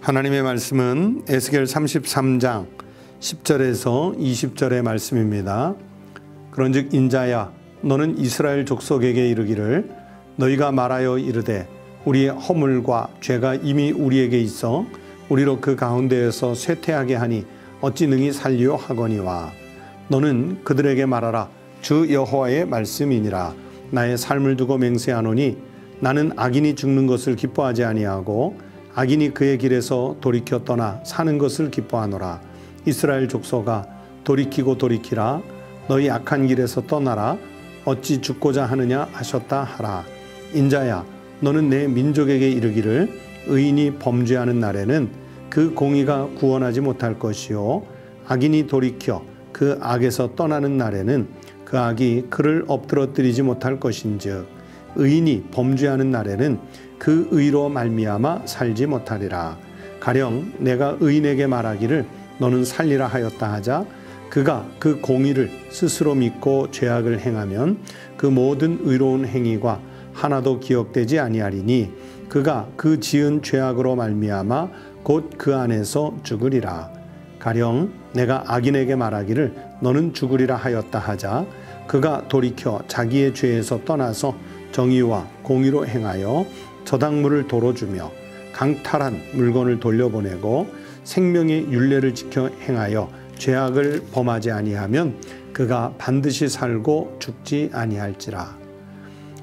하나님의 말씀은 에스겔 33장 10절에서 20절의 말씀입니다. 그런즉 인자야, 너는 이스라엘 족속에게 이르기를 너희가 말하여 이르되 우리의 허물과 죄가 이미 우리에게 있어 우리로 그 가운데에서 쇠퇴하게 하니 어찌 능히 살리요 하거니와 너는 그들에게 말하라. 주 여호와의 말씀이니라. 나의 삶을 두고 맹세하노니 나는 악인이 죽는 것을 기뻐하지 아니하고 악인이 그의 길에서 돌이켜 떠나 사는 것을 기뻐하노라. 이스라엘 족속아, 돌이키고 돌이키라. 너희 악한 길에서 떠나라. 어찌 죽고자 하느냐 하셨다 하라. 인자야, 너는 내 민족에게 이르기를 의인이 범죄하는 날에는 그 공의가 구원하지 못할 것이요 악인이 돌이켜 그 악에서 떠나는 날에는 그 악이 그를 엎드러뜨리지 못할 것인즉 의인이 범죄하는 날에는 그 의로 말미암아 살지 못하리라. 가령 내가 의인에게 말하기를 너는 살리라 하였다 하자 그가 그 공의를 스스로 믿고 죄악을 행하면 그 모든 의로운 행위가 하나도 기억되지 아니하리니 그가 그 지은 죄악으로 말미암아 곧 그 안에서 죽으리라. 가령 내가 악인에게 말하기를 너는 죽으리라 하였다 하자 그가 돌이켜 자기의 죄에서 떠나서 정의와 공의로 행하여 저당물을 도로 주며 강탈한 물건을 돌려보내고 생명의 율례를 지켜 행하여 죄악을 범하지 아니하면 그가 반드시 살고 죽지 아니할지라.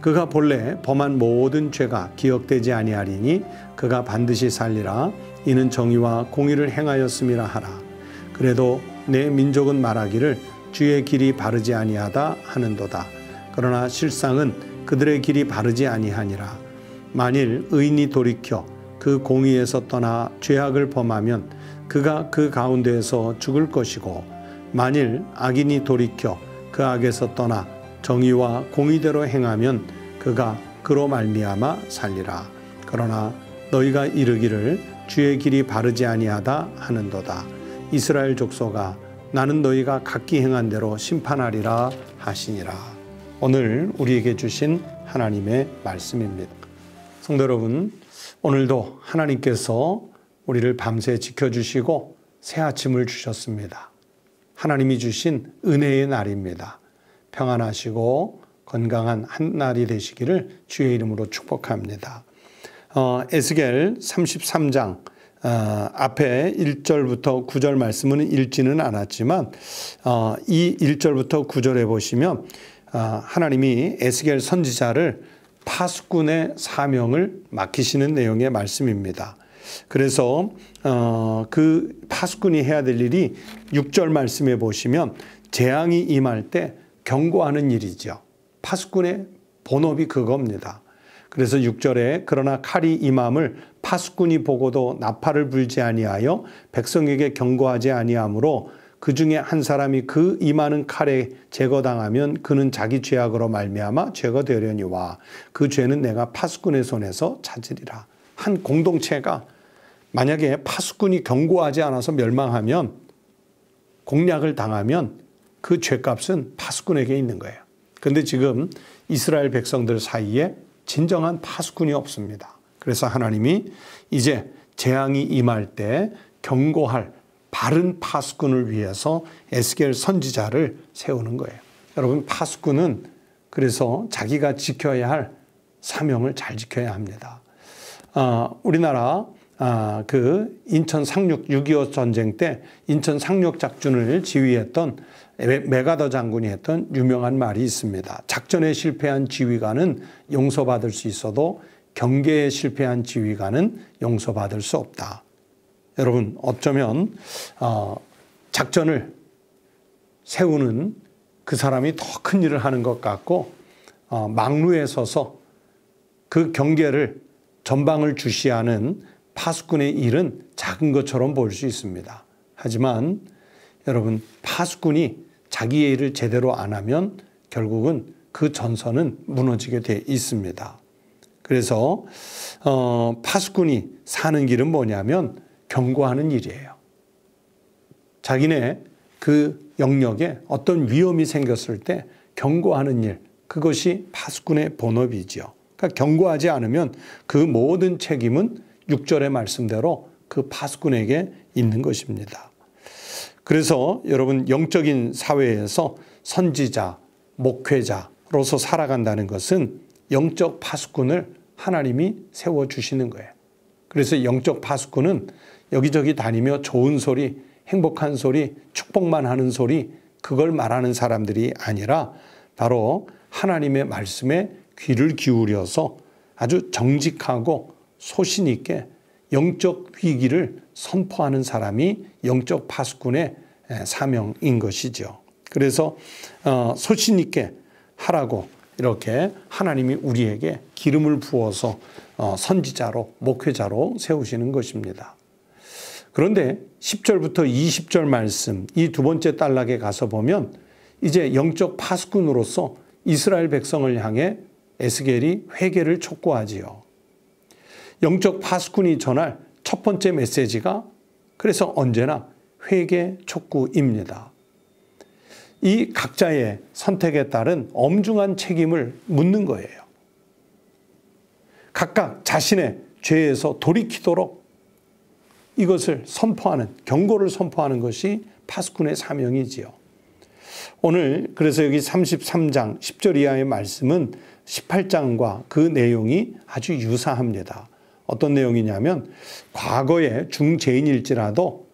그가 본래 범한 모든 죄가 기억되지 아니하리니 그가 반드시 살리라. 이는 정의와 공의를 행하였음이라 하라. 그래도 내 민족은 말하기를 주의 길이 바르지 아니하다 하는도다. 그러나 실상은 그들의 길이 바르지 아니하니라. 만일 의인이 돌이켜 그 공의에서 떠나 죄악을 범하면 그가 그 가운데에서 죽을 것이고 만일 악인이 돌이켜 그 악에서 떠나 정의와 공의대로 행하면 그가 그로 말미암아 살리라. 그러나 너희가 이르기를 주의 길이 바르지 아니하다 하는도다. 이스라엘 족속아, 나는 너희가 각기 행한 대로 심판하리라 하시니라. 오늘 우리에게 주신 하나님의 말씀입니다. 성도 여러분, 오늘도 하나님께서 우리를 밤새 지켜주시고 새 아침을 주셨습니다. 하나님이 주신 은혜의 날입니다. 평안하시고 건강한 한 날이 되시기를 주의 이름으로 축복합니다. 에스겔 33장 앞에 1절부터 9절 말씀은 읽지는 않았지만 이 1절부터 9절에 보시면 하나님이 에스겔 선지자를 파수꾼의 사명을 맡기시는 내용의 말씀입니다. 그래서 그 파수꾼이 해야 될 일이 6절 말씀에 보시면 재앙이 임할 때 경고하는 일이죠. 파수꾼의 본업이 그겁니다. 그래서 6절에 그러나 칼이 임함을 파수꾼이 보고도 나팔을 불지 아니하여 백성에게 경고하지 아니하므로 그 중에 한 사람이 그 임하는 칼에 제거당하면 그는 자기 죄악으로 말미암아 제거되려니와 그 죄는 내가 파수꾼의 손에서 찾으리라. 한 공동체가 만약에 파수꾼이 경고하지 않아서 멸망하면 공략을 당하면 그 죄값은 파수꾼에게 있는 거예요. 그런데 지금 이스라엘 백성들 사이에 진정한 파수꾼이 없습니다. 그래서 하나님이 이제 재앙이 임할 때 경고할 바른 파수꾼을 위해서 에스겔 선지자를 세우는 거예요. 여러분, 파수꾼은 그래서 자기가 지켜야 할 사명을 잘 지켜야 합니다. 우리나라 그 인천 상륙 6.25 전쟁 때 인천 상륙 작전을 지휘했던 메가더 장군이 했던 유명한 말이 있습니다. 작전에 실패한 지휘관은 용서받을 수 있어도 경계에 실패한 지휘관은 용서받을 수 없다. 여러분, 어쩌면 작전을 세우는 그 사람이 더 큰 일을 하는 것 같고 막루에 서서 그 경계를 전방을 주시하는 파수꾼의 일은 작은 것처럼 보일 수 있습니다. 하지만 여러분, 파수꾼이 자기의 일을 제대로 안 하면 결국은 그 전선은 무너지게 돼 있습니다. 그래서 파수꾼이 사는 길은 뭐냐면 경고하는 일이에요. 자기네 그 영역에 어떤 위험이 생겼을 때 경고하는 일, 그것이 파수꾼의 본업이지요. 그러니까 경고하지 않으면 그 모든 책임은 6절의 말씀대로 그 파수꾼에게 있는 것입니다. 그래서 여러분 영적인 사회에서 선지자, 목회자로서 살아간다는 것은 영적 파수꾼을 하나님이 세워주시는 거예요. 그래서 영적 파수꾼은 여기저기 다니며 좋은 소리, 행복한 소리, 축복만 하는 소리, 그걸 말하는 사람들이 아니라 바로 하나님의 말씀에 귀를 기울여서 아주 정직하고 소신 있게 영적 위기를 선포하는 사람이 영적 파수꾼의 사명인 것이죠. 그래서 소신 있게 하라고 이렇게 하나님이 우리에게 기름을 부어서 선지자로, 목회자로 세우시는 것입니다. 그런데 10절부터 20절 말씀, 이 두 번째 단락에 가서 보면 이제 영적 파수꾼으로서 이스라엘 백성을 향해 에스겔이 회개를 촉구하지요. 영적 파수꾼이 전할 첫 번째 메시지가 그래서 언제나 회개 촉구입니다. 이 각자의 선택에 따른 엄중한 책임을 묻는 거예요. 각각 자신의 죄에서 돌이키도록 이것을 선포하는, 경고를 선포하는 것이 파수꾼의 사명이지요. 오늘 그래서 여기 33장 10절 이하의 말씀은 18장과 그 내용이 아주 유사합니다. 어떤 내용이냐면 과거의 중죄인일지라도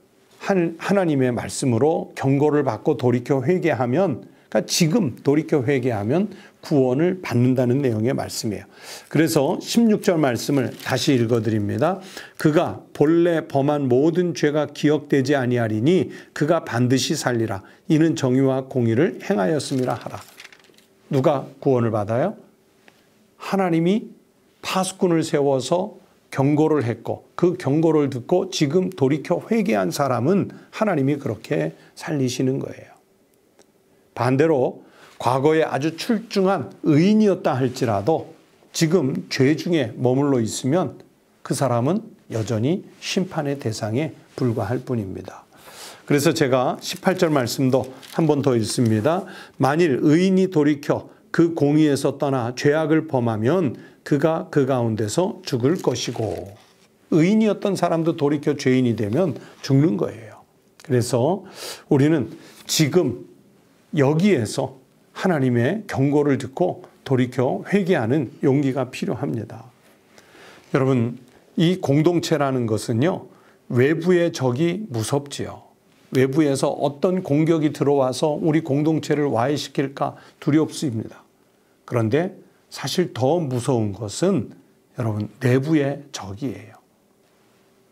하나님의 말씀으로 경고를 받고 돌이켜 회개하면, 그러니까 지금 돌이켜 회개하면 구원을 받는다는 내용의 말씀이에요. 그래서 16절 말씀을 다시 읽어드립니다. 그가 본래 범한 모든 죄가 기억되지 아니하리니 그가 반드시 살리라. 이는 정의와 공의를 행하였음이라 하라. 누가 구원을 받아요? 하나님이 파수꾼을 세워서 경고를 했고 그 경고를 듣고 지금 돌이켜 회개한 사람은 하나님이 그렇게 살리시는 거예요. 반대로 과거에 아주 출중한 의인이었다 할지라도 지금 죄 중에 머물러 있으면 그 사람은 여전히 심판의 대상에 불과할 뿐입니다. 그래서 제가 18절 말씀도 한 번 더 읽습니다. 만일 의인이 돌이켜 그 공의에서 떠나 죄악을 범하면 그가 그 가운데서 죽을 것이고, 의인이었던 사람도 돌이켜 죄인이 되면 죽는 거예요. 그래서 우리는 지금 여기에서 하나님의 경고를 듣고 돌이켜 회개하는 용기가 필요합니다. 여러분, 이 공동체라는 것은요, 외부의 적이 무섭지요. 외부에서 어떤 공격이 들어와서 우리 공동체를 와해시킬까 두렵습니다. 그런데 사실 더 무서운 것은 여러분 내부의 적이에요.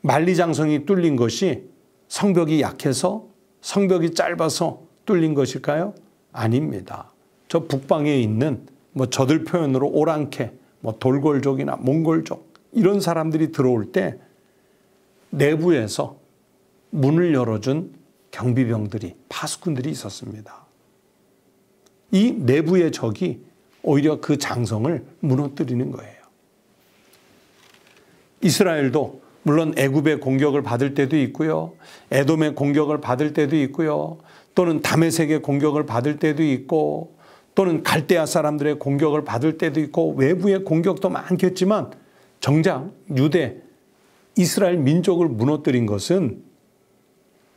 만리장성이 뚫린 것이 성벽이 약해서, 성벽이 짧아서 뚫린 것일까요? 아닙니다. 저 북방에 있는 저들 표현으로 오랑캐, 돌골족이나 몽골족 이런 사람들이 들어올 때 내부에서 문을 열어준 경비병들이, 파수꾼들이 있었습니다. 이 내부의 적이 오히려 그 장성을 무너뜨리는 거예요. 이스라엘도 물론 애굽의 공격을 받을 때도 있고요, 에돔의 공격을 받을 때도 있고요, 또는 다메섹의 공격을 받을 때도 있고, 또는 갈대아 사람들의 공격을 받을 때도 있고, 외부의 공격도 많겠지만 정작 유대, 이스라엘 민족을 무너뜨린 것은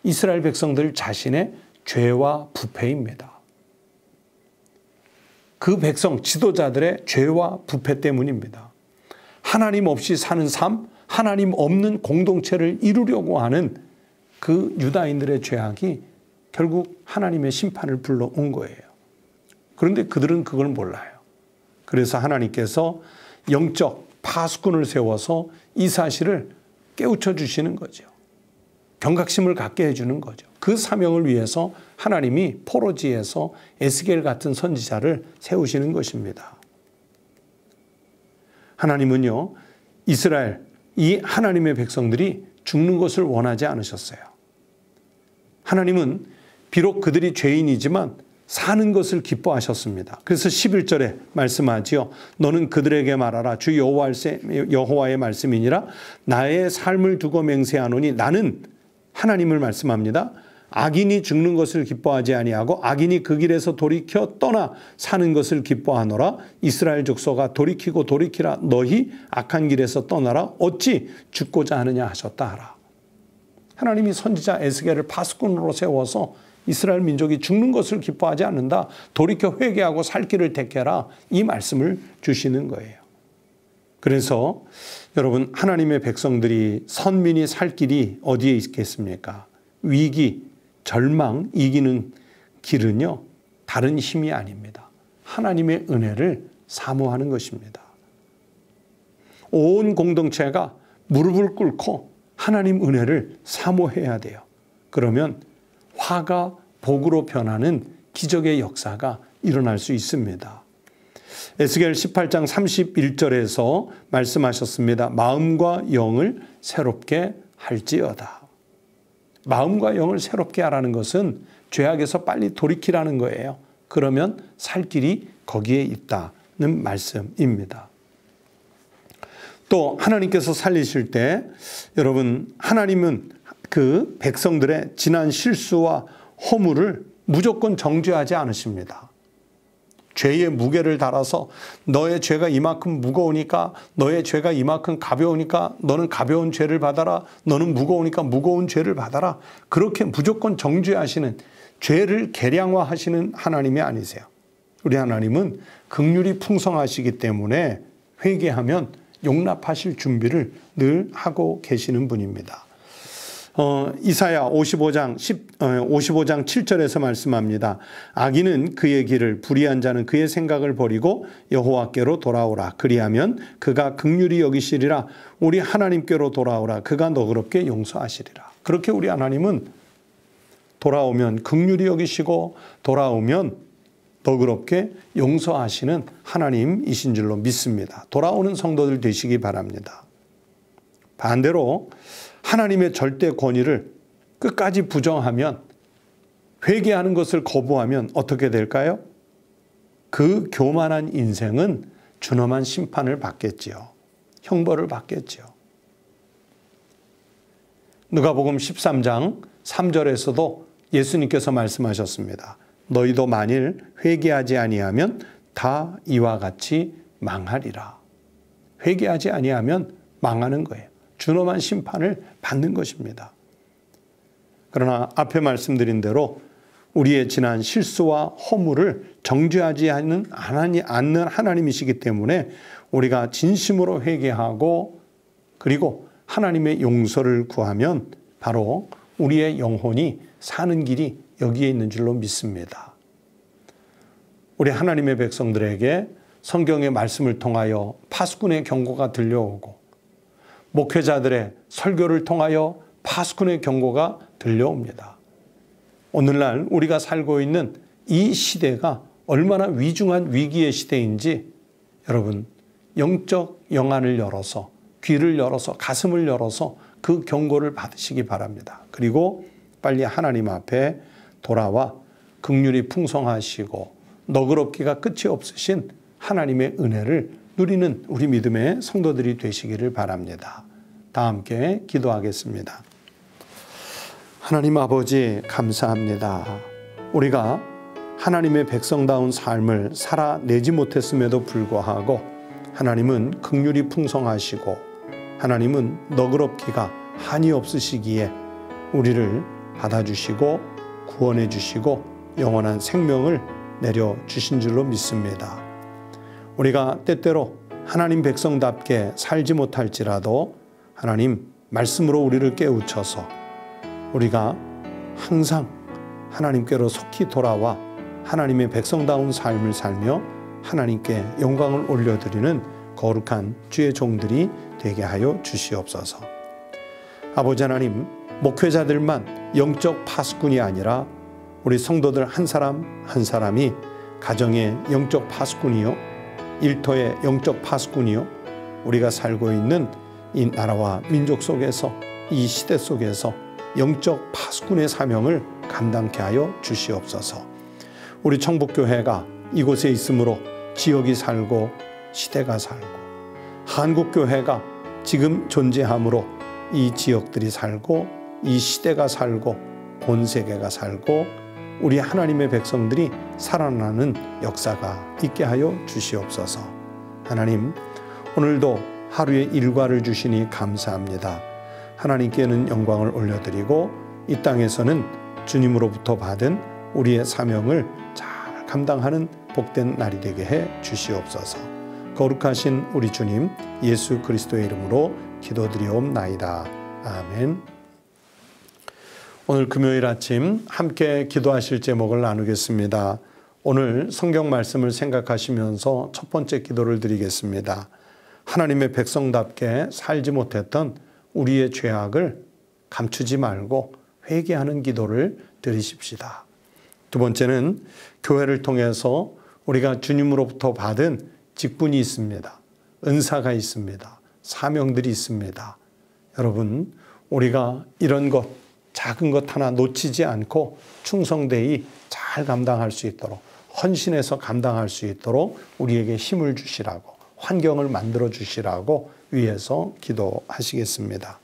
이스라엘 백성들 자신의 죄와 부패입니다. 그 백성 지도자들의 죄와 부패 때문입니다. 하나님 없이 사는 삶, 하나님 없는 공동체를 이루려고 하는 그 유다인들의 죄악이 결국 하나님의 심판을 불러온 거예요. 그런데 그들은 그걸 몰라요. 그래서 하나님께서 영적 파수꾼을 세워서 이 사실을 깨우쳐 주시는 거죠. 경각심을 갖게 해주는 거죠. 그 사명을 위해서 하나님이 포로지에서 에스겔 같은 선지자를 세우시는 것입니다. 하나님은요, 이스라엘, 이 하나님의 백성들이 죽는 것을 원하지 않으셨어요. 하나님은 비록 그들이 죄인이지만 사는 것을 기뻐하셨습니다. 그래서 11절에 말씀하지요. 너는 그들에게 말하라. 주 여호와의 말씀이니라. 나의 삶을 두고 맹세하노니, 나는 하나님을 말씀합니다. 악인이 죽는 것을 기뻐하지 아니하고 악인이 그 길에서 돌이켜 떠나 사는 것을 기뻐하노라. 이스라엘 족속아 돌이키고 돌이키라. 너희 악한 길에서 떠나라. 어찌 죽고자 하느냐 하셨다 하라. 하나님이 선지자 에스겔을 파수꾼으로 세워서 이스라엘 민족이 죽는 것을 기뻐하지 않는다. 돌이켜 회개하고 살 길을 택해라. 이 말씀을 주시는 거예요. 그래서 여러분, 하나님의 백성들이, 선민이 살 길이 어디에 있겠습니까? 위기, 절망 이기는 길은요, 다른 힘이 아닙니다. 하나님의 은혜를 사모하는 것입니다. 온 공동체가 무릎을 꿇고 하나님 은혜를 사모해야 돼요. 그러면 화가 복으로 변하는 기적의 역사가 일어날 수 있습니다. 에스겔 18장 31절에서 말씀하셨습니다. 마음과 영을 새롭게 할지어다. 마음과 영을 새롭게 하라는 것은 죄악에서 빨리 돌이키라는 거예요. 그러면 살 길이 거기에 있다는 말씀입니다. 또 하나님께서 살리실 때 여러분, 하나님은 그 백성들의 지난 실수와 허물을 무조건 정죄하지 않으십니다. 죄의 무게를 달아서 너의 죄가 이만큼 무거우니까, 너의 죄가 이만큼 가벼우니까 너는 가벼운 죄를 받아라, 너는 무거우니까 무거운 죄를 받아라, 그렇게 무조건 정죄하시는, 죄를 계량화하시는 하나님이 아니세요. 우리 하나님은 긍휼이 풍성하시기 때문에 회개하면 용납하실 준비를 늘 하고 계시는 분입니다. 이사야 55장 7절에서 말씀합니다. 악인은 그의 길을, 불의한 자는 그의 생각을 버리고 여호와께로 돌아오라. 그리하면 그가 긍휼히 여기시리라. 우리 하나님께로 돌아오라. 그가 너그럽게 용서하시리라. 그렇게 우리 하나님은 돌아오면 긍휼히 여기시고, 돌아오면 너그럽게 용서하시는 하나님이신 줄로 믿습니다. 돌아오는 성도들 되시기 바랍니다. 반대로 하나님의 절대 권위를 끝까지 부정하면, 회개하는 것을 거부하면 어떻게 될까요? 그 교만한 인생은 준엄한 심판을 받겠지요. 형벌을 받겠지요. 누가복음 13장 3절에서도 예수님께서 말씀하셨습니다. 너희도 만일 회개하지 아니하면 다 이와 같이 망하리라. 회개하지 아니하면 망하는 거예요. 준엄한 심판을 받는 것입니다. 그러나 앞에 말씀드린 대로 우리의 지난 실수와 허물을 정죄하지 않는 하나님이시기 때문에 우리가 진심으로 회개하고 그리고 하나님의 용서를 구하면 바로 우리의 영혼이 사는 길이 여기에 있는 줄로 믿습니다. 우리 하나님의 백성들에게 성경의 말씀을 통하여 파수꾼의 경고가 들려오고, 목회자들의 설교를 통하여 파수꾼의 경고가 들려옵니다. 오늘날 우리가 살고 있는 이 시대가 얼마나 위중한 위기의 시대인지 여러분, 영적 영안을 열어서, 귀를 열어서, 가슴을 열어서 그 경고를 받으시기 바랍니다. 그리고 빨리 하나님 앞에 돌아와 긍휼이 풍성하시고 너그럽기가 끝이 없으신 하나님의 은혜를 누리는 우리 믿음의 성도들이 되시기를 바랍니다. 다 함께 기도하겠습니다. 하나님 아버지, 감사합니다. 우리가 하나님의 백성다운 삶을 살아내지 못했음에도 불구하고 하나님은 긍휼이 풍성하시고 하나님은 너그럽기가 한이 없으시기에 우리를 받아주시고 구원해 주시고 영원한 생명을 내려주신 줄로 믿습니다. 우리가 때때로 하나님 백성답게 살지 못할지라도 하나님 말씀으로 우리를 깨우쳐서 우리가 항상 하나님께로 속히 돌아와 하나님의 백성다운 삶을 살며 하나님께 영광을 올려드리는 거룩한 주의 종들이 되게 하여 주시옵소서. 아버지 하나님, 목회자들만 영적 파수꾼이 아니라 우리 성도들 한 사람 한 사람이 가정의 영적 파수꾼이요, 일터의 영적 파수꾼이요, 우리가 살고 있는 이 나라와 민족 속에서, 이 시대 속에서 영적 파수꾼의 사명을 감당케 하여 주시옵소서. 우리 청북교회가 이곳에 있으므로 지역이 살고 시대가 살고, 한국교회가 지금 존재함으로 이 지역들이 살고 이 시대가 살고 본 세계가 살고 우리 하나님의 백성들이 살아나는 역사가 있게 하여 주시옵소서. 하나님, 오늘도 하루의 일과를 주시니 감사합니다. 하나님께는 영광을 올려드리고 이 땅에서는 주님으로부터 받은 우리의 사명을 잘 감당하는 복된 날이 되게 해 주시옵소서. 거룩하신 우리 주님 예수 그리스도의 이름으로 기도드리옵나이다. 아멘. 오늘 금요일 아침 함께 기도하실 제목을 나누겠습니다. 오늘 성경 말씀을 생각하시면서 첫 번째 기도를 드리겠습니다. 하나님의 백성답게 살지 못했던 우리의 죄악을 감추지 말고 회개하는 기도를 드리십시다. 두 번째는 교회를 통해서 우리가 주님으로부터 받은 직분이 있습니다. 은사가 있습니다. 사명들이 있습니다. 여러분, 우리가 이런 것, 작은 것 하나 놓치지 않고 충성되이 잘 감당할 수 있도록, 헌신해서 감당할 수 있도록 우리에게 힘을 주시라고, 환경을 만들어 주시라고 위해서 기도하시겠습니다.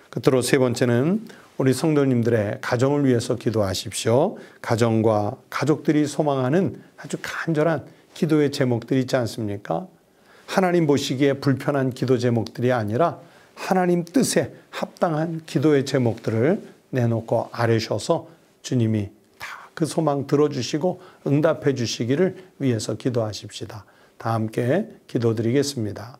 끝으로 세 번째는 우리 성도님들의 가정을 위해서 기도하십시오. 가정과 가족들이 소망하는 아주 간절한 기도의 제목들이 있지 않습니까? 하나님 보시기에 불편한 기도 제목들이 아니라 하나님 뜻에 합당한 기도의 제목들을 내놓고 아뢰셔서 주님이 다 그 소망 들어주시고 응답해 주시기를 위해서 기도하십시다. 다 함께 기도드리겠습니다.